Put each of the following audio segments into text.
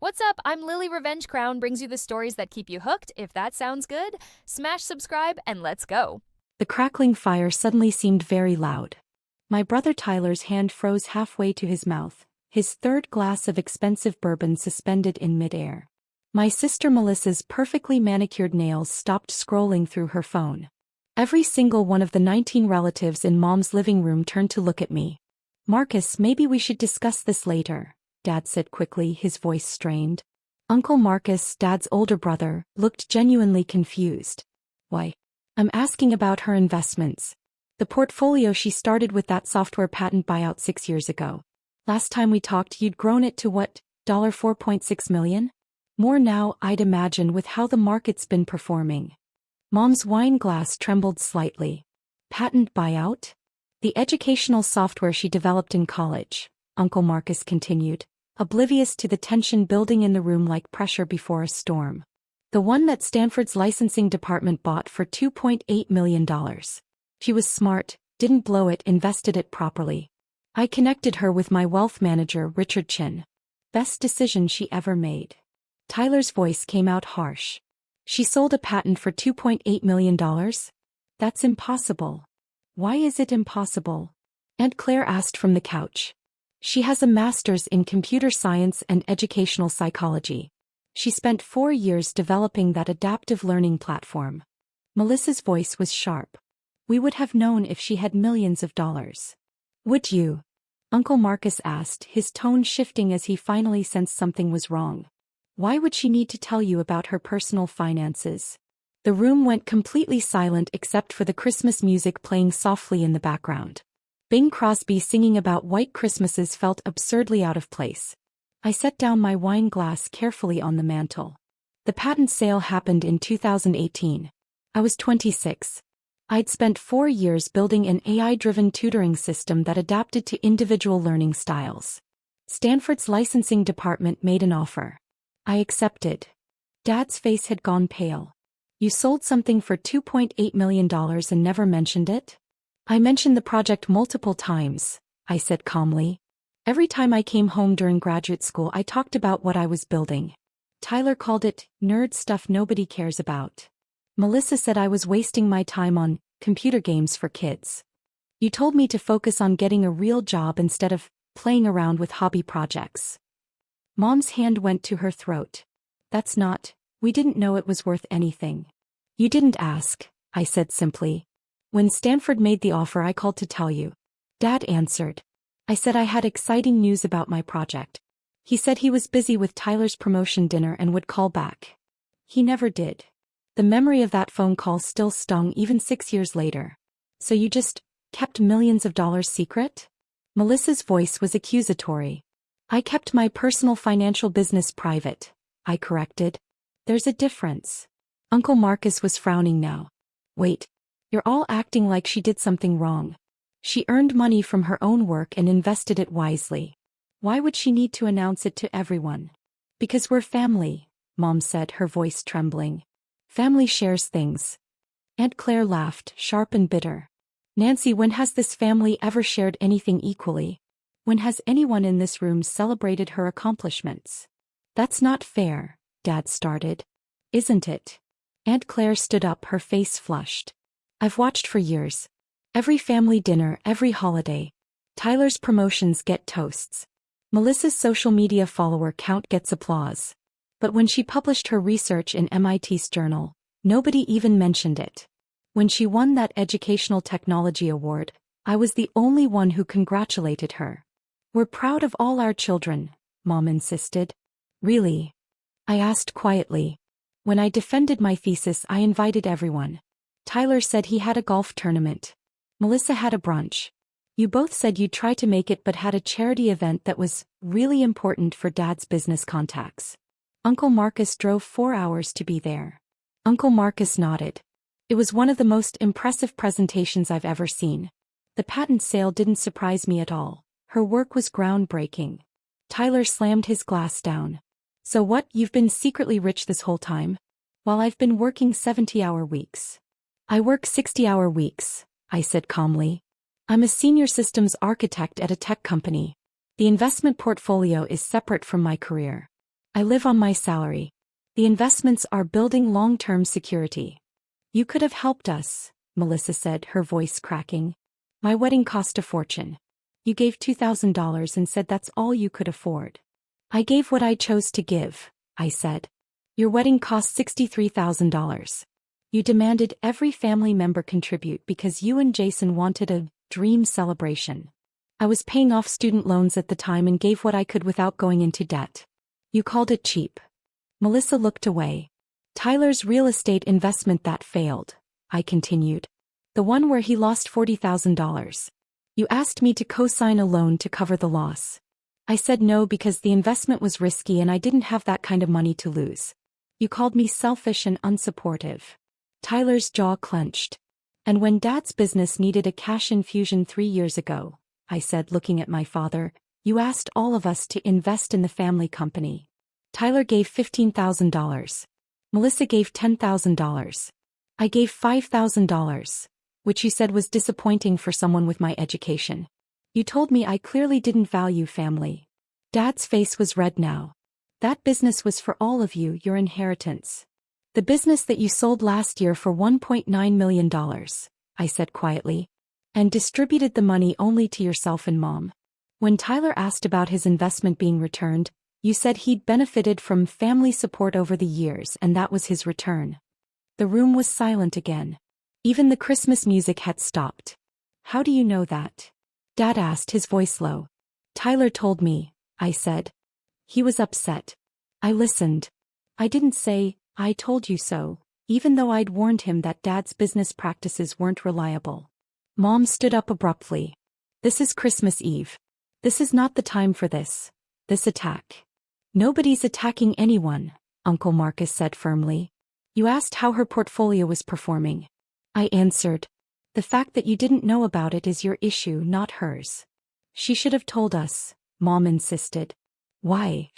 What's up? I'm Lily Revenge Crown brings you the stories that keep you hooked. If that sounds good, smash subscribe and let's go. The crackling fire suddenly seemed very loud. My brother Tyler's hand froze halfway to his mouth, his third glass of expensive bourbon suspended in midair. My sister Melissa's perfectly manicured nails stopped scrolling through her phone. Every single one of the 19 relatives in Mom's living room turned to look at me. "Marcus, maybe we should discuss this later," Dad said quickly, his voice strained. Uncle Marcus, Dad's older brother, looked genuinely confused. "Why? I'm asking about her investments. The portfolio she started with that software patent buyout 6 years ago. Last time we talked you'd grown it to what, $4.6 million? More now, I'd imagine, with how the market's been performing." Mom's wine glass trembled slightly. "Patent buyout? The educational software she developed in college," Uncle Marcus continued, oblivious to the tension building in the room like pressure before a storm. "The one that Stanford's licensing department bought for $2.8 million. She was smart, didn't blow it, invested it properly. I connected her with my wealth manager, Richard Chin. Best decision she ever made." Tyler's voice came out harsh. "She sold a patent for $2.8 million? That's impossible." "Why is it impossible?" Aunt Claire asked from the couch. "She has a master's in computer science and educational psychology. She spent 4 years developing that adaptive learning platform." Melissa's voice was sharp. "We would have known if she had millions of dollars." "Would you?" Uncle Marcus asked, his tone shifting as he finally sensed something was wrong. "Why would she need to tell you about her personal finances?" The room went completely silent except for the Christmas music playing softly in the background. Bing Crosby singing about white Christmases felt absurdly out of place. I set down my wine glass carefully on the mantel. The patent sale happened in 2018. I was 26. I'd spent 4 years building an AI-driven tutoring system that adapted to individual learning styles. Stanford's licensing department made an offer. I accepted. Dad's face had gone pale. "You sold something for $2.8 million and never mentioned it?" "I mentioned the project multiple times," I said calmly. "Every time I came home during graduate school I talked about what I was building. Tyler called it nerd stuff nobody cares about. Melissa said I was wasting my time on computer games for kids. You told me to focus on getting a real job instead of playing around with hobby projects." Mom's hand went to her throat. "That's not, we didn't know it was worth anything." "You didn't ask," I said simply. "When Stanford made the offer I called to tell you." Dad answered. "I said I had exciting news about my project. He said he was busy with Tyler's promotion dinner and would call back. He never did." The memory of that phone call still stung even 6 years later. "So you just kept millions of dollars secret?" Melissa's voice was accusatory. "I kept my personal financial business private," I corrected. "There's a difference." Uncle Marcus was frowning now. "Wait, you're all acting like she did something wrong. She earned money from her own work and invested it wisely. Why would she need to announce it to everyone?" "Because we're family," Mom said, her voice trembling. "Family shares things." Aunt Claire laughed, sharp and bitter. "Nancy, when has this family ever shared anything equally? When has anyone in this room celebrated her accomplishments?" "That's not fair," Dad started. "Isn't it?" Aunt Claire stood up, her face flushed. "I've watched for years. Every family dinner, every holiday. Tyler's promotions get toasts. Melissa's social media follower count gets applause. But when she published her research in MIT's journal, nobody even mentioned it. When she won that educational technology award, I was the only one who congratulated her. We're proud of all our children," Mom insisted. "Really?" I asked quietly. "When I defended my thesis I invited everyone. Tyler said he had a golf tournament. Melissa had a brunch. You both said you'd try to make it but had a charity event that was really important for Dad's business contacts. Uncle Marcus drove 4 hours to be there." Uncle Marcus nodded. "It was one of the most impressive presentations I've ever seen. The patent sale didn't surprise me at all. Her work was groundbreaking." Tyler slammed his glass down. "So what, you've been secretly rich this whole time? While I've been working 70-hour weeks." "I work 60-hour weeks," I said calmly. "I'm a senior systems architect at a tech company. The investment portfolio is separate from my career." I live on my salary. The investments are building long-term security. You could have helped us, Melissa said, her voice cracking. My wedding cost a fortune. You gave $2,000 and said that's all you could afford. I gave what I chose to give, I said. Your wedding cost $63,000. You demanded every family member contribute because you and Jason wanted a dream celebration. I was paying off student loans at the time and gave what I could without going into debt. You called it cheap. Melissa looked away. Tyler's real estate investment that failed, I continued. The one where he lost $40,000. You asked me to co-sign a loan to cover the loss. I said no because the investment was risky and I didn't have that kind of money to lose. You called me selfish and unsupportive. Tyler's jaw clenched. And when Dad's business needed a cash infusion 3 years ago, I said, looking at my father, you asked all of us to invest in the family company. Tyler gave $15,000. Melissa gave $10,000. I gave $5,000, which you said was disappointing for someone with my education. You told me I clearly didn't value family. Dad's face was red now. That business was for all of you, your inheritance. The business that you sold last year for $1.9 million, I said quietly, and distributed the money only to yourself and Mom. When Tyler asked about his investment being returned, you said he'd benefited from family support over the years and that was his return. The room was silent again. Even the Christmas music had stopped. How do you know that? Dad asked, his voice low. Tyler told me, I said. He was upset. I listened. I didn't say, I told you so, even though I'd warned him that Dad's business practices weren't reliable. Mom stood up abruptly. This is Christmas Eve. This is not the time for this attack. Nobody's attacking anyone, Uncle Marcus said firmly. You asked how her portfolio was performing. I answered. The fact that you didn't know about it is your issue, not hers. She should have told us, Mom insisted. Why?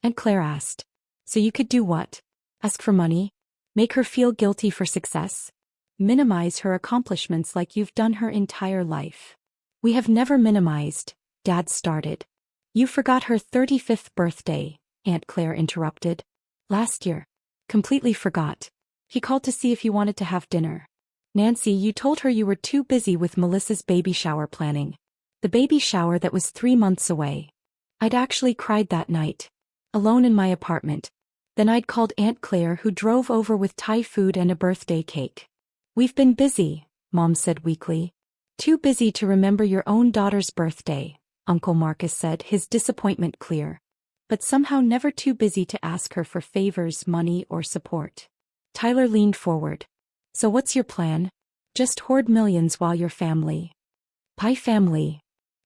Aunt Claire asked. So you could do what? Ask for money? Make her feel guilty for success? Minimize her accomplishments like you've done her entire life. We have never minimized, Dad started. You forgot her 35th birthday, Aunt Claire interrupted. Last year. Completely forgot. He called to see if you wanted to have dinner. Nancy, you told her you were too busy with Melissa's baby shower planning. The baby shower that was 3 months away. I'd actually cried that night. Alone in my apartment. Then I'd called Aunt Claire, who drove over with Thai food and a birthday cake. We've been busy, Mom said weakly. Too busy to remember your own daughter's birthday, Uncle Marcus said, his disappointment clear. But somehow never too busy to ask her for favors, money, or support. Tyler leaned forward. So what's your plan? Just hoard millions while your family. Pie family.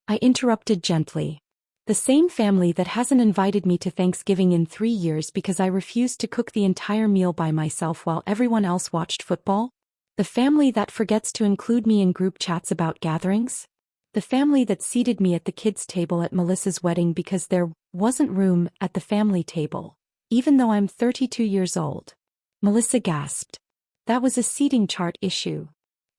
I interrupted gently. The same family that hasn't invited me to Thanksgiving in 3 years because I refused to cook the entire meal by myself while everyone else watched football? The family that forgets to include me in group chats about gatherings? The family that seated me at the kids' table at Melissa's wedding because there wasn't room at the family table, even though I'm 32 years old. Melissa gasped. That was a seating chart issue.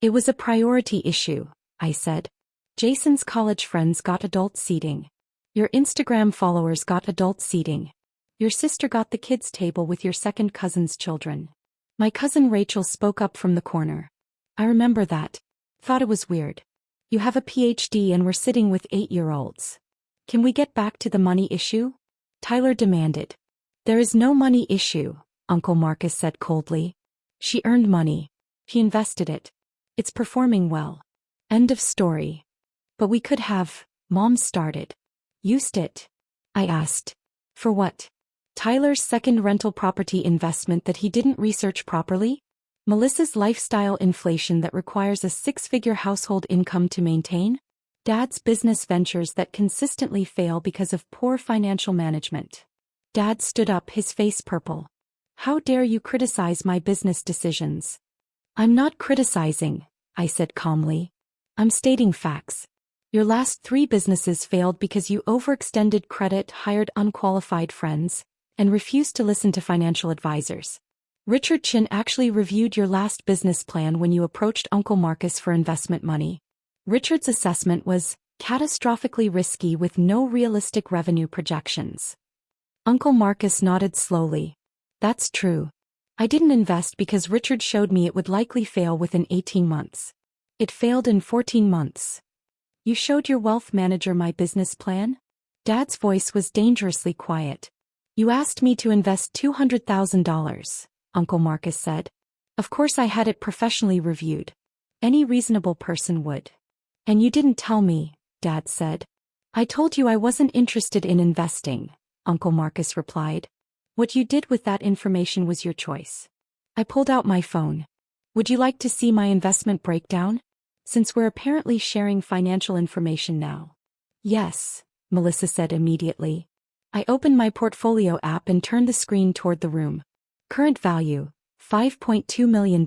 It was a priority issue, I said. Jason's college friends got adult seating. Your Instagram followers got adult seating. Your sister got the kids' table with your second cousin's children. My cousin Rachel spoke up from the corner. I remember that. Thought it was weird. You have a PhD and we're sitting with 8-year-olds. Can we get back to the money issue? Tyler demanded. There is no money issue, Uncle Marcus said coldly. She earned money. He invested it. It's performing well. End of story. But we could have, Mom started. Used it? I asked. For what? Tyler's second rental property investment that he didn't research properly? Melissa's lifestyle inflation that requires a 6-figure household income to maintain? Dad's business ventures that consistently fail because of poor financial management. Dad stood up, his face purple. How dare you criticize my business decisions? I'm not criticizing, I said calmly. I'm stating facts. Your last 3 businesses failed because you overextended credit, hired unqualified friends, and refused to listen to financial advisors. Richard Chin actually reviewed your last business plan when you approached Uncle Marcus for investment money. Richard's assessment was catastrophically risky with no realistic revenue projections. Uncle Marcus nodded slowly. That's true. I didn't invest because Richard showed me it would likely fail within 18 months. It failed in 14 months. You showed your wealth manager my business plan? Dad's voice was dangerously quiet. You asked me to invest $200,000, Uncle Marcus said. Of course I had it professionally reviewed. Any reasonable person would. And you didn't tell me, Dad said. I told you I wasn't interested in investing, Uncle Marcus replied. What you did with that information was your choice. I pulled out my phone. Would you like to see my investment breakdown? Since we're apparently sharing financial information now. Yes, Melissa said immediately. I opened my portfolio app and turned the screen toward the room. Current value, $5.2 million.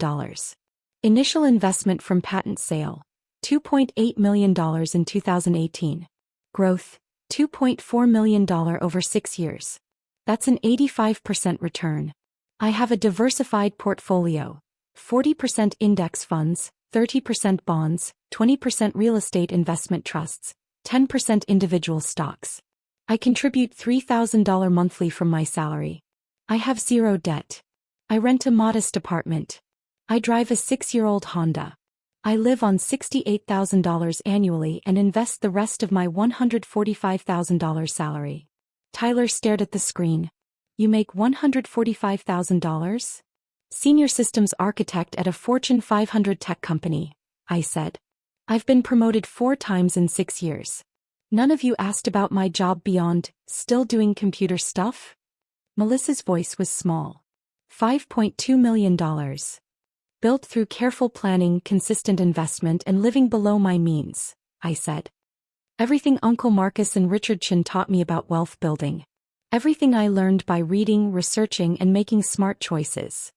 Initial investment from patent sale, $2.8 million in 2018. Growth, $2.4 million over 6 years. That's an 85% return. I have a diversified portfolio. 40% index funds, 30% bonds, 20% real estate investment trusts, 10% individual stocks. I contribute $3,000 monthly from my salary. I have zero debt. I rent a modest apartment. I drive a 6-year-old Honda. I live on $68,000 annually and invest the rest of my $145,000 salary. Tyler stared at the screen. You make $145,000? Senior systems architect at a Fortune 500 tech company, I said. I've been promoted 4 times in 6 years. None of you asked about my job beyond, still doing computer stuff? Melissa's voice was small. $5.2 million. Built through careful planning, consistent investment, and living below my means, I said. Everything Uncle Marcus and Richard Chin taught me about wealth building. Everything I learned by reading, researching, and making smart choices.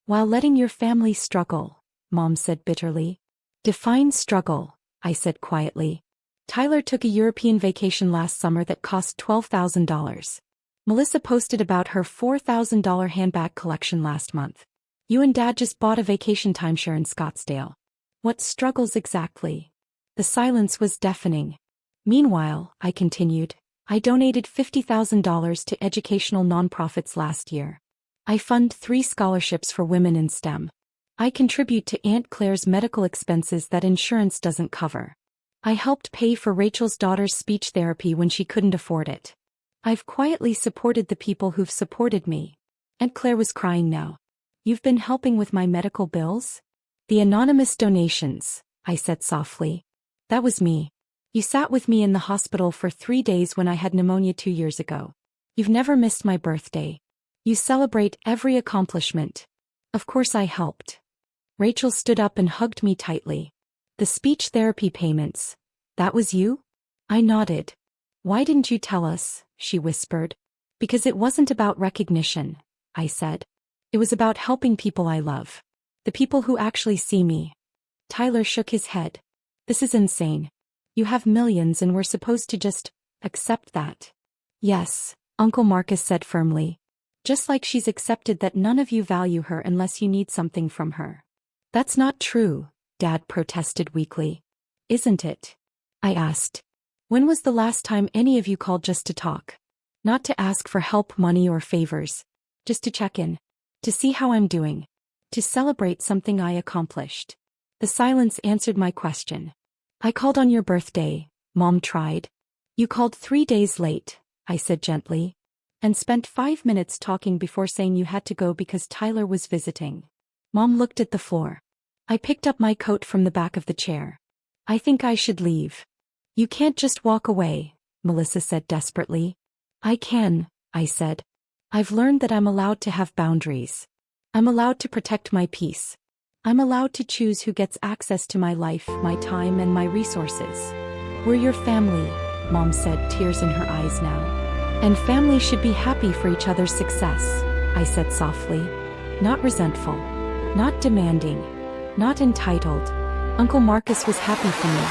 While letting your family struggle, Mom said bitterly. Define struggle, I said quietly. Tyler took a European vacation last summer that cost $12,000. Melissa posted about her $4,000 handbag collection last month. You and Dad just bought a vacation timeshare in Scottsdale. What struggles exactly? The silence was deafening. Meanwhile, I continued, I donated $50,000 to educational nonprofits last year. I fund 3 scholarships for women in STEM. I contribute to Aunt Claire's medical expenses that insurance doesn't cover. I helped pay for Rachel's daughter's speech therapy when she couldn't afford it. I've quietly supported the people who've supported me. Aunt Claire was crying now. You've been helping with my medical bills? The anonymous donations, I said softly. That was me. You sat with me in the hospital for 3 days when I had pneumonia 2 years ago. You've never missed my birthday. You celebrate every accomplishment. Of course I helped. Rachel stood up and hugged me tightly. The speech therapy payments. That was you? I nodded. Why didn't you tell us? She whispered. Because it wasn't about recognition, I said. It was about helping people I love. The people who actually see me. Tyler shook his head. This is insane. You have millions and we're supposed to just accept that. Yes, Uncle Marcus said firmly. Just like she's accepted that none of you value her unless you need something from her. That's not true, Dad protested weakly. Isn't it? I asked. When was the last time any of you called just to talk? Not to ask for help, money, or favors. Just to check in. To see how I'm doing. To celebrate something I accomplished. The silence answered my question. I called on your birthday, Mom tried. You called 3 days late, I said gently. And spent 5 minutes talking before saying you had to go because Tyler was visiting. Mom looked at the floor. I picked up my coat from the back of the chair. I think I should leave. You can't just walk away, Melissa said desperately. I can, I said. I've learned that I'm allowed to have boundaries. I'm allowed to protect my peace. I'm allowed to choose who gets access to my life, my time, and my resources. We're your family, Mom said, tears in her eyes now. And family should be happy for each other's success, I said softly. Not resentful. Not demanding. Not entitled. Uncle Marcus was happy for me.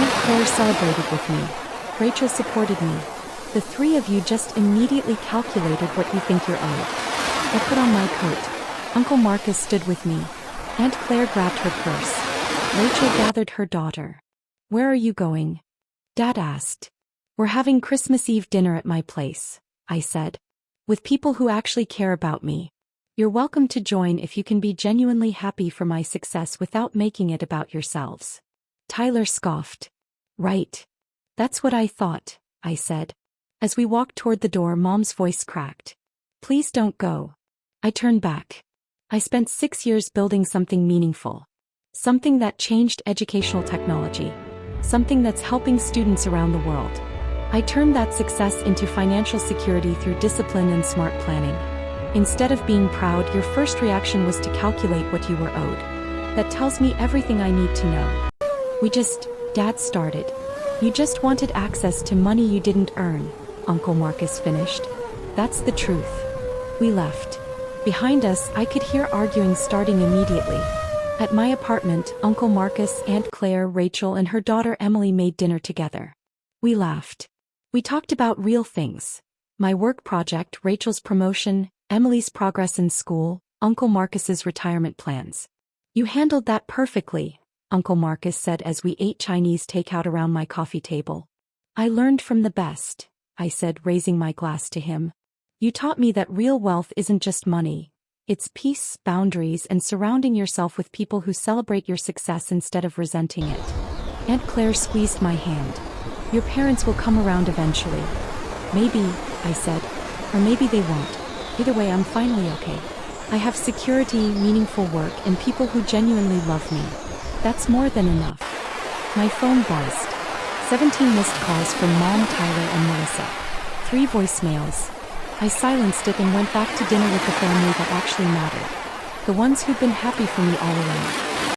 Aunt Claire celebrated with me. Rachel supported me. The 3 of you just immediately calculated what you think you're owed. I put on my coat. Uncle Marcus stood with me. Aunt Claire grabbed her purse. Rachel gathered her daughter. Where are you going? Dad asked. We're having Christmas Eve dinner at my place, I said. with people who actually care about me. You're welcome to join if you can be genuinely happy for my success without making it about yourselves. Tyler scoffed. Right. That's what I thought, I said. As we walked toward the door, Mom's voice cracked. Please don't go. I turned back. I spent 6 years building something meaningful. Something that changed educational technology. Something that's helping students around the world. I turned that success into financial security through discipline and smart planning. Instead of being proud, your first reaction was to calculate what you were owed. That tells me everything I need to know. Dad started. You just wanted access to money you didn't earn, Uncle Marcus finished. That's the truth. We left. Behind us, I could hear arguing starting immediately. At my apartment, Uncle Marcus, Aunt Claire, Rachel, and her daughter Emily made dinner together. We laughed. We talked about real things. My work project, Rachel's promotion, Emily's progress in school, Uncle Marcus's retirement plans. You handled that perfectly, Uncle Marcus said as we ate Chinese takeout around my coffee table. I learned from the best, I said, raising my glass to him. You taught me that real wealth isn't just money. It's peace, boundaries, and surrounding yourself with people who celebrate your success instead of resenting it. Aunt Claire squeezed my hand. Your parents will come around eventually. Maybe, I said. Or maybe they won't. Either way, I'm finally okay. I have security, meaningful work, and people who genuinely love me. That's more than enough. My phone buzzed. 17 missed calls from Mom, Tyler, and Melissa. 3 voicemails. I silenced it and went back to dinner with the family that actually mattered. The ones who'd been happy for me all along.